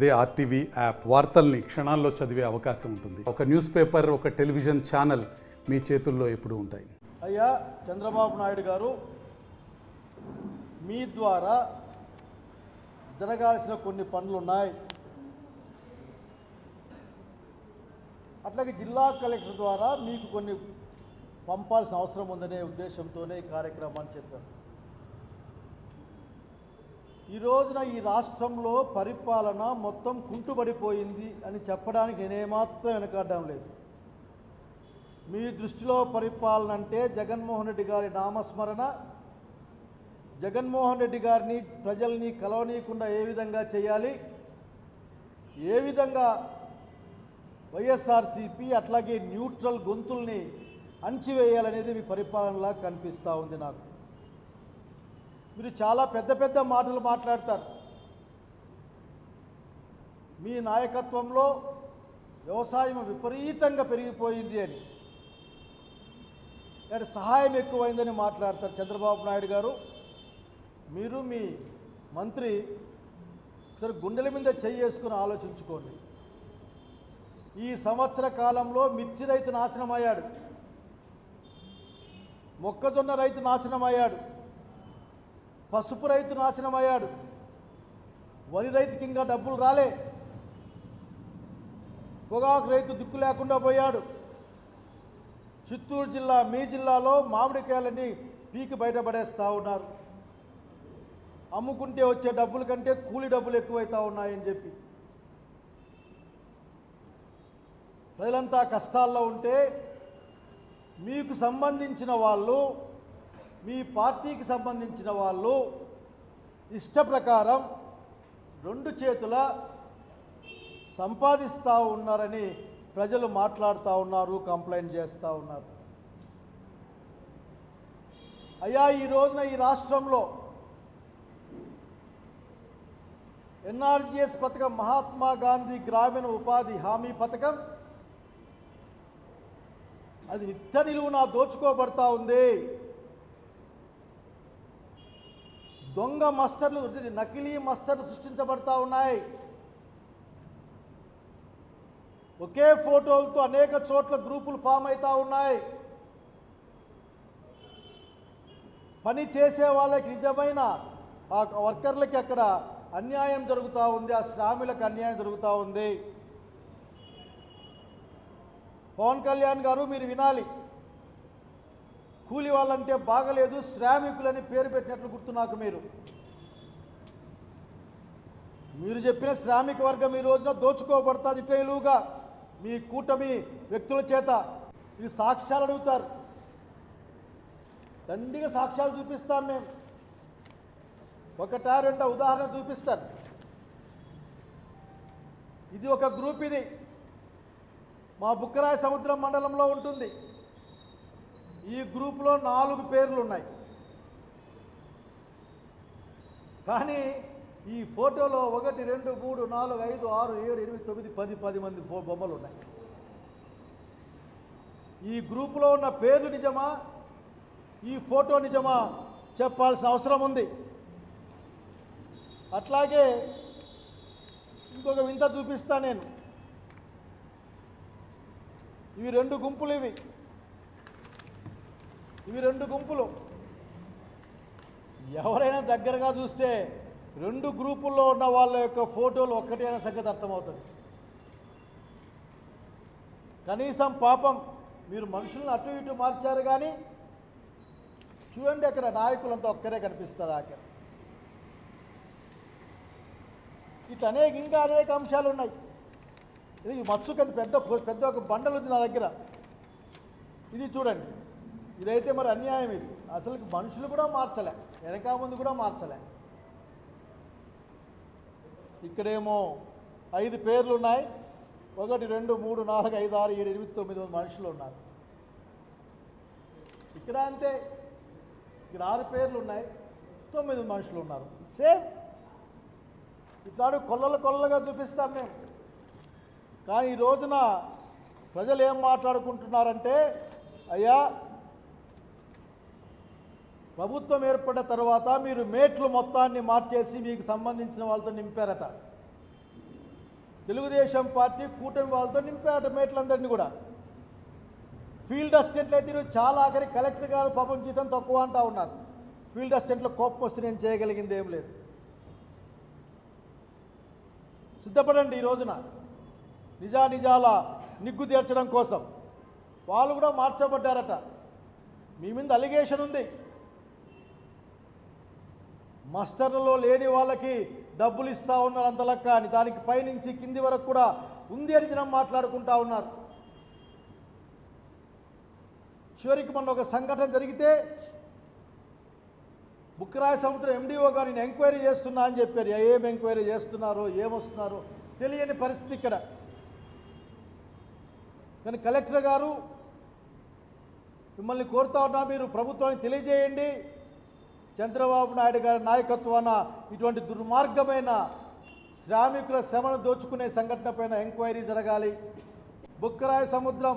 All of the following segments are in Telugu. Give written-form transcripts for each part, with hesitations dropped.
అదే ఆర్టీవీ యాప్ వార్తల్ని క్షణాల్లో చదివే అవకాశం ఉంటుంది. ఒక న్యూస్ పేపర్, ఒక టెలివిజన్ ఛానల్ మీ చేతుల్లో ఎప్పుడూ ఉంటాయి. అయ్యా చంద్రబాబు నాయుడు గారు, మీ ద్వారా జరగాల్సిన కొన్ని పనులు ఉన్నాయి. అట్లాగే జిల్లా కలెక్టర్ ద్వారా మీకు కొన్ని పంపాల్సిన అవసరం ఉందనే ఉద్దేశంతోనే ఈ కార్యక్రమాన్ని చేశారు. ఈ రోజున ఈ రాష్ట్రంలో పరిపాలన మొత్తం కుంటుపడిపోయింది అని చెప్పడానికి నేనేమాత్రం వెనకాడడం లేదు. మీ దృష్టిలో పరిపాలన అంటే జగన్మోహన్ రెడ్డి గారి నామస్మరణ, జగన్మోహన్ రెడ్డి గారిని ప్రజల్ని కలవనీయకుండా ఏ విధంగా చేయాలి, ఏ విధంగా వైఎస్ఆర్సీపీ అట్లాగే న్యూట్రల్ గొంతుల్ని అణచివేయాలనేది మీ పరిపాలనలా కనిపిస్తూ ఉంది. నాకు మీరు చాలా పెద్ద పెద్ద మాటలు మాట్లాడతారు. మీ నాయకత్వంలో వ్యవసాయం విపరీతంగా పెరిగిపోయింది అని, అంటే సహాయం ఎక్కువైందని మాట్లాడతారు చంద్రబాబు నాయుడు గారు. మీరు మీ మంత్రి ఒకసారి గుండెల మీద చేసుకుని ఆలోచించుకోండి. ఈ సంవత్సర కాలంలో మిర్చి రైతు నాశనం అయ్యాడు, మొక్కజొన్న రైతు నాశనం అయ్యాడు, పసుపు రైతు నాశనం అయ్యాడు, వరి రైతుకి ఇంకా డబ్బులు రాలే, పొగాకు రైతు దిక్కు లేకుండా పోయాడు. చిత్తూరు జిల్లా, మీ జిల్లాలో మామిడికాయలని పీకి బయటపడేస్తూ ఉన్నారు. అమ్ముకుంటే వచ్చే డబ్బుల కంటే కూలి డబ్బులు ఎక్కువైతా ఉన్నాయని చెప్పి ప్రజలంతా కష్టాల్లో ఉంటే మీకు సంబంధించిన వాళ్ళు, మీ పార్టీకి సంబంధించిన వాళ్ళు ఇష్ట ప్రకారం రెండు చేతుల సంపాదిస్తూ ఉన్నారని ప్రజలు మాట్లాడుతూ ఉన్నారు, కంప్లైంట్ చేస్తూ ఉన్నారు. అయ్యా ఈ రోజున ఈ రాష్ట్రంలో ఎన్ఆర్జీఎస్ పథకం, మహాత్మా గాంధీ గ్రామీణ ఉపాధి హామీ పథకం, అది నిట్ట నిలువునా దోచుకోబడతా ఉంది. దొంగ మస్టర్లు, నకిలీ మస్టర్లు సృష్టించబడతా ఉన్నాయి. ఒకే ఫోటోలతో అనేక చోట్ల గ్రూపులు ఫామ్ అవుతూ ఉన్నాయి. పని చేసే వాళ్ళకి, నిజమైన ఆ వర్కర్లకి అక్కడ అన్యాయం జరుగుతూ ఉంది, ఆ శ్రామికులకు అన్యాయం జరుగుతూ ఉంది. పవన్ కళ్యాణ్ గారు, మీరు వినాలి, కూలి వాళ్ళంటే బాగలేదు, శ్రామికులని పేరు పెట్టినట్లు గుర్తు నాకు. మీరు చెప్పిన శ్రామిక వర్గం ఈ రోజున దోచుకోబడుతుంది ఇటైలుగా మీ కూటమి వ్యక్తుల చేత. ఇది సాక్ష్యాలు అడుగుతారు, దండిగా సాక్ష్యాలు చూపిస్తాం మేము. ఒకటా రెండో ఉదాహరణ చూపిస్తాను. ఇది ఒక గ్రూప్, ఇది మా బుక్కరాయ సముద్రం మండలంలో ఉంటుంది. ఈ గ్రూపులో 4 పేర్లు ఉన్నాయి, కానీ ఈ ఫోటోలో 1 2 3 4 5 6 7 8 9 10 మంది బొమ్మలు ఉన్నాయి. ఈ గ్రూపులో ఉన్న పేర్లు నిజమా, ఈ ఫోటో నిజమా చెప్పాల్సిన అవసరం ఉంది. అట్లాగే ఇంకొక వింత చూపిస్తా నేను. ఇవి 2 గుంపులు, ఇవి 2 గుంపులు. ఎవరైనా దగ్గరగా చూస్తే 2 గ్రూపుల్లో ఉన్న వాళ్ళ యొక్క ఫోటోలు ఒక్కటే అనే సంగతి అర్థమవుతుంది. కనీసం పాపం మీరు మనుషులను అటు ఇటు మార్చారు, కానీ చూడండి అక్కడ నాయకులంతా ఒక్కరే కనిపిస్తుంది ఆఖరి. ఇట్లా ఇంకా అనేక అంశాలు ఉన్నాయి. ఇది మత్స్సుకంత పెద్ద ఒక బండలు ఉంది నా దగ్గర. ఇది చూడండి, ఇదైతే మరి అన్యాయం. ఇది అసలు మనుషులు కూడా మార్చలే, వెనక ముందు కూడా మార్చలే. ఇక్కడేమో 5 పేర్లు ఉన్నాయి. 1 2 3 4 5 6 7 8 9 మనుషులు ఉన్నారు. ఇక్కడ అంతే, ఇక్కడ 6 పేర్లు ఉన్నాయి, 9 మనుషులు ఉన్నారు. సేమ్ ఇట్లా కొల్లలుగా చూపిస్తాం మేము. కానీ ఈ రోజున ప్రజలు ఏం మాట్లాడుకుంటున్నారంటే, అయ్యా ప్రభుత్వం ఏర్పడిన తర్వాత మీరు మేట్లు మొత్తాన్ని మార్చేసి మీకు సంబంధించిన వాళ్ళతో నింపారట. తెలుగుదేశం పార్టీ కూటమి వాళ్ళతో నింపాట మేట్లందరినీ కూడా. ఫీల్డ్ అసిస్టెంట్లు అయితే ఈరోజు చాలా ఆఖరి కలెక్టర్ గారు పాపం జీతం తక్కువ అంటూ ఉన్నారు. ఫీల్డ్ అసిస్టెంట్లో కోపం వస్తే నేను చేయగలిగింది ఏం లేదు. సిద్ధపడండి ఈ రోజున నిజాల నిగ్గు తీర్చడం కోసం. వాళ్ళు కూడా మార్చబడ్డారట. మీ మీద అలిగేషన్ ఉంది, మాస్టర్లలో లేని వాళ్ళకి డబ్బులు ఇస్తూ ఉన్నారు అంతలక్క అని. దానికి పైనుంచి కింది వరకు కూడా ఉంది అని జనం మాట్లాడుకుంటా ఉన్నారు. చివరికి మొన్న ఒక సంఘటన జరిగితే బుక్కరాయ సముద్రం ఎండిఓ గారు నేను ఎంక్వైరీ చేస్తున్నా అని చెప్పారు. ఏం ఎంక్వైరీ చేస్తున్నారో ఏమొస్తున్నారో తెలియని పరిస్థితి ఇక్కడ. కానీ కలెక్టర్ గారు మిమ్మల్ని కోరుతా ఉన్నా, మీరు ప్రభుత్వానికి తెలియజేయండి, చంద్రబాబు నాయుడు గారి నాయకత్వాన ఇటువంటి దుర్మార్గమైన శ్రామికుల శ్రమను దోచుకునే సంఘటన పైన ఎంక్వైరీ జరగాలి. బుక్కరాయ సముద్రం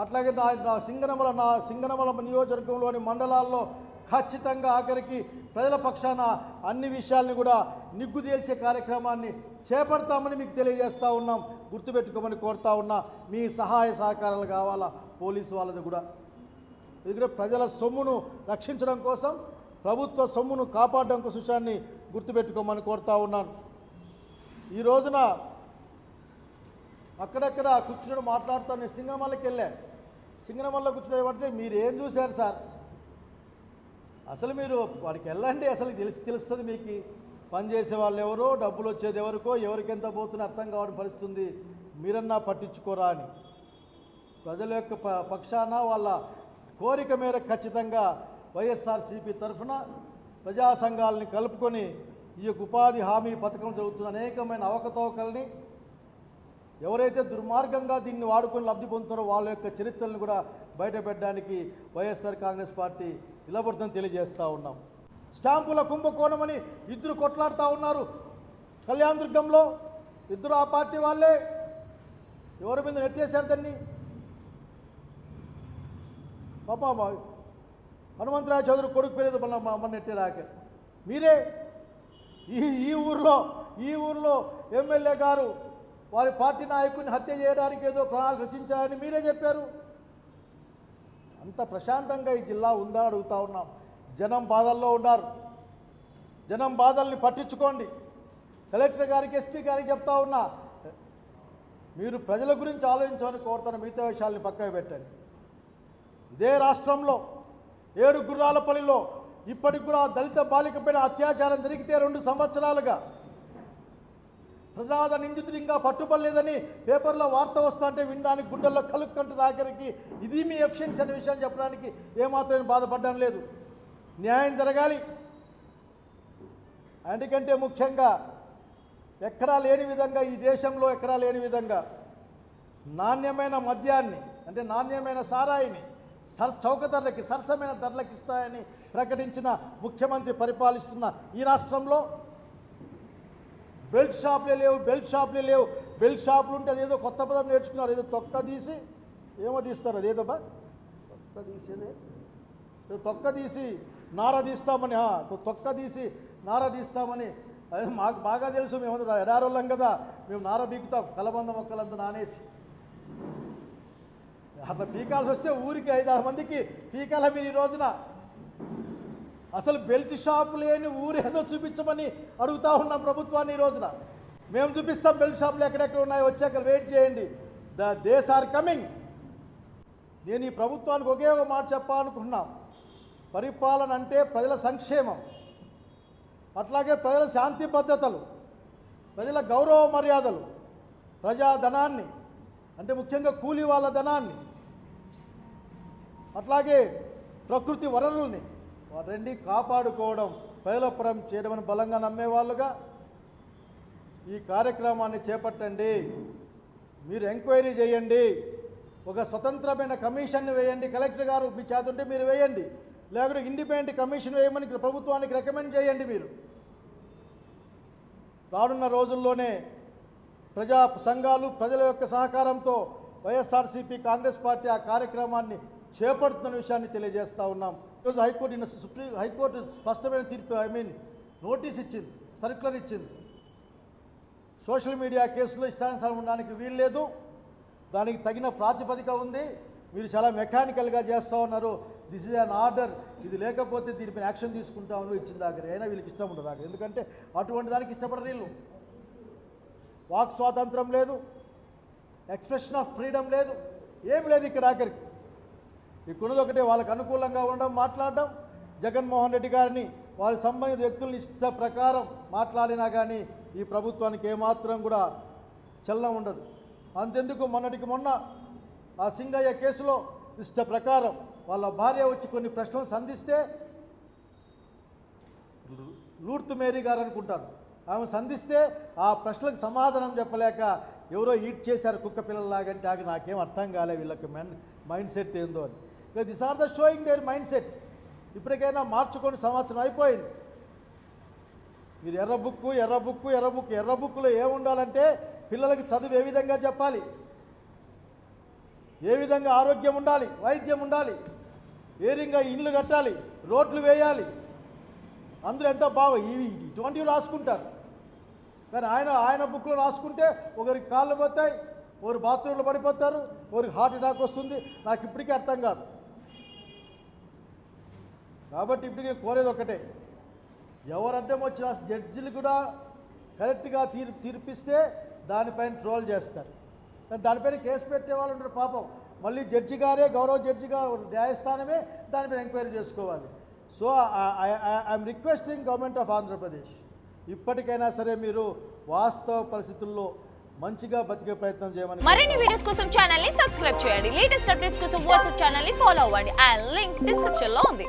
అట్లాగే నా సింగనమల నియోజకవర్గంలోని మండలాల్లో ఖచ్చితంగా ఆఖరికి ప్రజల పక్షాన అన్ని విషయాల్ని కూడా నిగ్గు తేల్చే కార్యక్రమాన్ని చేపడతామని మీకు తెలియజేస్తూ ఉన్నాం. గుర్తుపెట్టుకోమని కోరుతా ఉన్నా. మీ సహాయ సహకారాలు కావాలా, పోలీసు వాళ్ళది కూడా. ఎందుకంటే ప్రజల సొమ్మును రక్షించడం కోసం, ప్రభుత్వ సొమ్మును కాపాడడం కోసం విషయాన్ని గుర్తుపెట్టుకోమని కోరుతా ఉన్నాను. ఈ రోజున అక్కడక్కడ కూర్చుని మాట్లాడుతాను. సింగనమలకి వెళ్ళాను. సింగనమల్లో కూర్చునేమంటే మీరు ఏం చూశారు సార్, అసలు మీరు వాడికి వెళ్ళండి, అసలు తెలుస్తుంది మీకు పనిచేసే వాళ్ళు ఎవరో, డబ్బులు వచ్చేది ఎవరికో, ఎవరికి ఎంత పోతుందో అర్థం కావడం పరిస్థితుంది, మీరన్నా పట్టించుకోరా అని. ప్రజల యొక్క పక్షాన వాళ్ళ కోరిక మేరకు ఖచ్చితంగా వైఎస్ఆర్సీపీ తరఫున ప్రజా సంఘాలని కలుపుకొని ఈ యొక్క ఉపాధి హామీ పథకం జరుగుతున్న అనేకమైన అవకతవకల్ని, ఎవరైతే దుర్మార్గంగా దీన్ని వాడుకొని లబ్ధి పొందుతారో వాళ్ళ యొక్క చరిత్రలను కూడా బయటపెట్టడానికి వైఎస్ఆర్ కాంగ్రెస్ పార్టీ నిలబడుతుందని తెలియజేస్తూ ఉన్నాం. స్టాంపుల కుంభకోణమని ఇద్దరు కొట్లాడుతూ ఉన్నారు కళ్యాణదుర్గంలో. ఇద్దరు ఆ పార్టీ వాళ్ళే. ఎవరి మీద నెట్టేశారు దాన్ని? పాప హనుమంతరాయ చౌదరి కొడుకు పేరేదో మన నెట్టేరాక మీరే. ఈ ఊర్లో ఎమ్మెల్యే గారు వారి పార్టీ నాయకుడిని హత్య చేయడానికి ఏదో ప్రణాళిక రచించారని మీరే చెప్పారు. అంత ప్రశాంతంగా ఈ జిల్లా ఉందా అడుగుతా ఉన్నాం. జనం బాధల్లో ఉన్నారు. జనం బాధల్ని పట్టించుకోండి. కలెక్టర్ గారికి, ఎస్పీ గారికి చెప్తా ఉన్నా, మీరు ప్రజల గురించి ఆలోచించమని కోరుతున్న మిగతా విషయాల్ని పక్కన పెట్టండి. ఇదే రాష్ట్రంలో 7 గుర్రాలపల్లిలో ఇప్పటికి కూడా దళిత బాలికపైన అత్యాచారం జరిగితే 2 సంవత్సరాలుగా ప్రధాన నిందితుడు ఇంకా పట్టుబడలేదని పేపర్లో వార్త వస్తుంటే వినడానికి గుండెల్లో కలుక్కంట దగ్గరికి ఇది మీ ఎఫిషియన్సీ అనే విషయాన్ని చెప్పడానికి ఏమాత్రం బాధపడడం లేదు. న్యాయం జరగాలి. అందుకంటే ముఖ్యంగా ఎక్కడా లేని విధంగా, ఈ దేశంలో ఎక్కడా లేని విధంగా నాణ్యమైన మద్యాన్ని, అంటే నాణ్యమైన సారాయిని చౌక ధరలకి, సరసమైన ధరలకి ఇస్తాయని ప్రకటించిన ముఖ్యమంత్రి పరిపాలిస్తున్న ఈ రాష్ట్రంలో బెల్ట్ షాపులే లేవు. బెల్ట్ షాపులు ఉంటే అదేదో కొత్త పదం నేర్చుకున్నారు. ఏదో తొక్క తీసి ఏమో తీస్తారు, అదేదోబా తొక్క తీసి నార తీస్తామని, తొక్క తీసి నార తీస్తామని. అదే మాకు బాగా తెలుసు, మేము ఎడారోళ్ళం కదా, మేము నార బీకుతాం కలబంద మొక్కలంతా నానేసి. అట్లా పీకాల్సి వస్తే ఊరికి 5-6 మందికి పీకాల. మీరు ఈ రోజున అసలు బెల్ట్ షాపు లేని ఊరు ఏదో చూపించమని అడుగుతా ఉన్నాం ప్రభుత్వాన్ని. ఈ రోజున మేము చూపిస్తాం బెల్ట్ షాపులు ఎక్కడెక్కడ ఉన్నాయో, వచ్చాక వెయిట్ చేయండి. The days are coming. నేను ఈ ప్రభుత్వానికి ఒకే ఒక మాట చెప్పాలనుకున్నాం. పరిపాలన అంటే ప్రజల సంక్షేమం, అట్లాగే ప్రజల శాంతి భద్రతలు, ప్రజల గౌరవ మర్యాదలు, ప్రజాధనాన్ని, అంటే ముఖ్యంగా కూలీ వాళ్ళ ధనాన్ని, అట్లాగే ప్రకృతి వనరుల్ని వాటిని కాపాడుకోవడం, ప్రజలపరం చేయడమని బలంగా నమ్మేవాళ్ళుగా ఈ కార్యక్రమాన్ని చేపట్టండి. మీరు ఎంక్వైరీ చేయండి. ఒక స్వతంత్రమైన కమిషన్ని వేయండి. కలెక్టర్ గారు మీ చేతుంటే మీరు వేయండి, లేకపోతే ఇండిపెండెంట్ కమిషన్ వేయమని ప్రభుత్వానికి రికమెండ్ చేయండి. మీరు రానున్న రోజుల్లోనే ప్రజా సంఘాలు, ప్రజల యొక్క సహకారంతో వైఎస్ఆర్సీపీ కాంగ్రెస్ పార్టీ ఆ కార్యక్రమాన్ని చేపడుతున్న విషయాన్ని తెలియజేస్తూ ఉన్నాం. ఈరోజు హైకోర్టు స్పష్టమైన తీర్పు, నోటీస్ ఇచ్చింది, సర్క్యులర్ ఇచ్చింది. సోషల్ మీడియా కేసులో ఇష్టానుసారం ఉండడానికి వీలు లేదు, దానికి తగిన ప్రాతిపదిక ఉంది. మీరు చాలా మెకానికల్గా చేస్తూ ఉన్నారు. దిస్ ఇస్ అన్ ఆర్డర్, ఇది లేకపోతే దీనిపైన యాక్షన్ తీసుకుంటాము ఇచ్చిన దగ్గర. అయినా వీళ్ళకి ఇష్టం ఉండదు అక్కడ, ఎందుకంటే అటువంటి దానికి ఇష్టపడరు వీళ్ళు. వాక్ స్వాతంత్రం లేదు, ఎక్స్ప్రెషన్ ఆఫ్ ఫ్రీడమ్ లేదు, ఏం లేదు ఇక్కడ ఆఖరికి. ఇక్కడున్నది ఒకటే, వాళ్ళకి అనుకూలంగా ఉండడం, మాట్లాడడం. జగన్మోహన్ రెడ్డి గారిని వారి సంబంధిత వ్యక్తులను ఇష్ట ప్రకారం మాట్లాడినా కానీ ఈ ప్రభుత్వానికి ఏమాత్రం కూడా చలనం ఉండదు. అంతెందుకు, మొన్నటికి మొన్న ఆ సింగయ్య కేసులో ఇష్ట ప్రకారం వాళ్ళ భార్య వచ్చి కొన్ని ప్రశ్నలు సంధిస్తే, లూర్తు మేరీ గారు అనుకుంటాను, ఆమె సంధిస్తే ఆ ప్రశ్నలకు సమాధానం చెప్పలేక ఎవరో ఈట్ చేశారు కుక్క పిల్లలాగంటే ఆగి నాకేం అర్థం కాలే వీళ్ళకి మైండ్ సెట్ ఏందో అని. This are the showing their mind set. ఇప్పటికైనా మార్చుకొని సంవత్సరం అయిపోయింది. మీరు ఎర్ర బుక్కులో ఏముండాలంటే పిల్లలకి చదువు ఏ విధంగా చెప్పాలి, ఏ విధంగా ఆరోగ్యం ఉండాలి, వైద్యం ఉండాలి, ఏ విధంగా ఇండ్లు కట్టాలి, రోడ్లు వేయాలి, అందరూ ఎంత ఇటువంటివి రాసుకుంటారు. కానీ ఆయన బుక్లో రాసుకుంటే ఒకరికి కాళ్ళు పోతాయి, ఒకరు బాత్రూంలో పడిపోతారు, ఒకరికి హార్ట్ అటాక్ వస్తుంది. నాకు ఇప్పటికీ అర్థం కాదు. కాబట్టి ఇప్పుడు నేను కోరేది ఒకటే, ఎవరు అడ్డం వచ్చిన జడ్జిలు కూడా కరెక్ట్గా తీర్పిస్తే దానిపైన ట్రోల్ చేస్తారు, దానిపైన కేసు పెట్టే వాళ్ళు ఉంటారు పాపం. మళ్ళీ జడ్జి గారే, గౌరవ జడ్జి గారు, న్యాయస్థానమే దానిపైన ఎంక్వైరీ చేసుకోవాలి. So I'm requesting government of Andhra Pradesh, ఇప్పటికైనా సరే మీరు వాస్తవ పరిస్థితుల్లో మంచిగా బతికే ప్రయత్నం చేయమని. మరిన్ని వీడియోస్ కోసం ఛానల్ ని సబ్స్క్రైబ్ చేయండి. లేటెస్ట్ అప్డేట్స్ కోసం వాట్సాప్ ఛానల్ ని ఫాలో అవ్వండి. ఆ లింక్ డిస్క్రిప్షన్ లో ఉంది.